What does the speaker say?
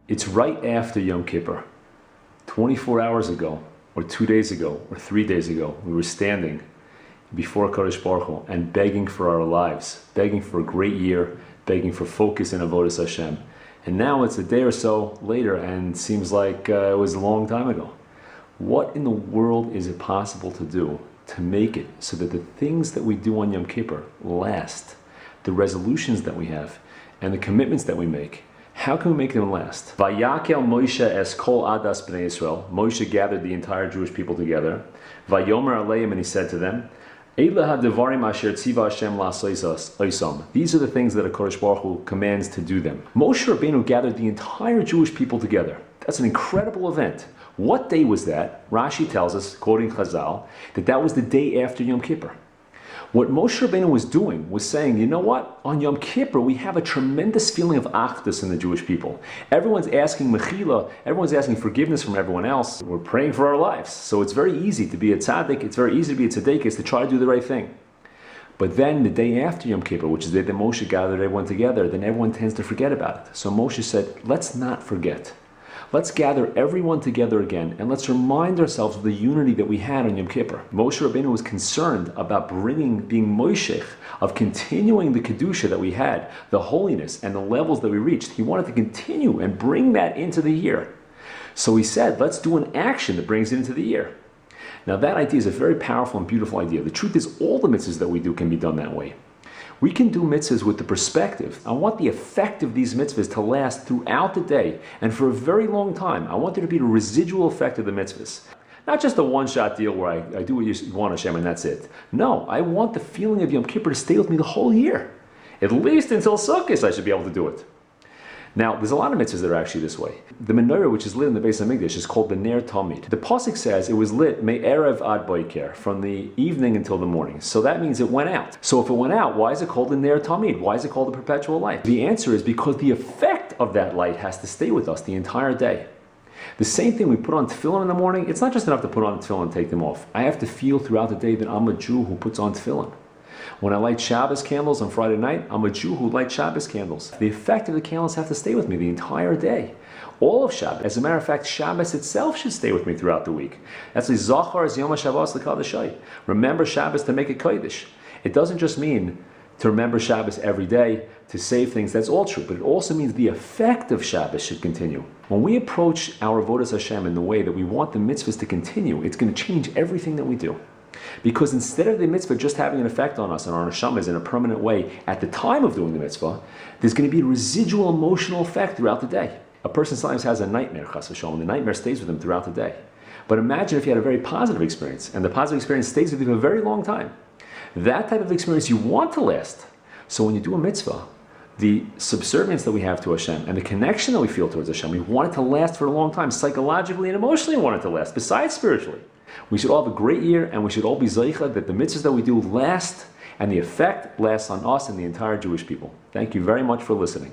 It's right after Yom Kippur. 24 hours ago, or 2 days ago, or 3 days ago, we were standing before Kadosh Baruch Hu and begging for our lives, begging for a great year, begging for focus in Avodas Hashem. And now it's a day or so later, and it seems like it was a long time ago. What in the world is it possible to do to make it so that the things that we do on Yom Kippur last? The resolutions that we have and the commitments that we make, how can we make them last? Vayakel Moshe es kol adas b'nei Yisrael. Moshe gathered the entire Jewish people together. Vayomer aleim, and he said to them, These are the things that HaKadosh Baruch Hu commands to do them. Moshe Rabbeinu gathered the entire Jewish people together. That's an incredible event. What day was that? Rashi tells us, quoting Chazal, that was the day after Yom Kippur. What Moshe Rabbeinu was doing was saying, you know what? On Yom Kippur, we have a tremendous feeling of achdus in the Jewish people. Everyone's asking mechila, everyone's asking forgiveness from everyone else. We're praying for our lives. So it's very easy to be a tzaddik, it's very easy to be a tzaddik, to try to do the right thing. But then the day after Yom Kippur, which is the day that Moshe gathered everyone together, then everyone tends to forget about it. So Moshe said, let's not forget. Let's gather everyone together again, and let's remind ourselves of the unity that we had on Yom Kippur. Moshe Rabbeinu was concerned about being Moshech, of continuing the Kedusha that we had, the holiness and the levels that we reached. He wanted to continue and bring that into the year. So he said, let's do an action that brings it into the year. Now that idea is a very powerful and beautiful idea. The truth is, all the mitzvahs that we do can be done that way. We can do mitzvahs with the perspective, I want the effect of these mitzvahs to last throughout the day and for a very long time. I want there to be a residual effect of the mitzvahs. Not just a one-shot deal where I do what you want, Hashem, and that's it. No, I want the feeling of Yom Kippur to stay with me the whole year. At least until Sukkot I should be able to do it. Now, there's a lot of mitzvahs that are actually this way. The menorah, which is lit in the Beis HaMikdash, is called the Ner Tamid. The pasuk says it was lit me'erev ad boiker, from the evening until the morning. So that means it went out. So if it went out, why is it called the Ner Tamid? Why is it called the perpetual light? The answer is because the effect of that light has to stay with us the entire day. The same thing, we put on tefillin in the morning. It's not just enough to put on tefillin and take them off. I have to feel throughout the day that I'm a Jew who puts on tefillin. When I light Shabbos candles on Friday night, I'm a Jew who lights Shabbos candles. The effect of the candles have to stay with me the entire day. All of Shabbos. As a matter of fact, Shabbos itself should stay with me throughout the week. That's the Zachar es Yom HaShabbos l'Kadashai. Remember Shabbos to make it Kodesh. It doesn't just mean to remember Shabbos every day, to save things. That's all true. But it also means the effect of Shabbos should continue. When we approach our Avodas Hashem in the way that we want the mitzvahs to continue, it's going to change everything that we do. Because instead of the mitzvah just having an effect on us and our neshamas in a permanent way at the time of doing the mitzvah, there's going to be a residual emotional effect throughout the day. A person sometimes has a nightmare, chas v'sholom, and the nightmare stays with them throughout the day. But imagine if you had a very positive experience, and the positive experience stays with you for a very long time. That type of experience you want to last. So when you do a mitzvah, the subservience that we have to Hashem and the connection that we feel towards Hashem, we want it to last for a long time. Psychologically and emotionally we want it to last, besides spiritually. We should all have a great year, and we should all be zeicha that the mitzvahs that we do last, and the effect lasts on us and the entire Jewish people. Thank you very much for listening.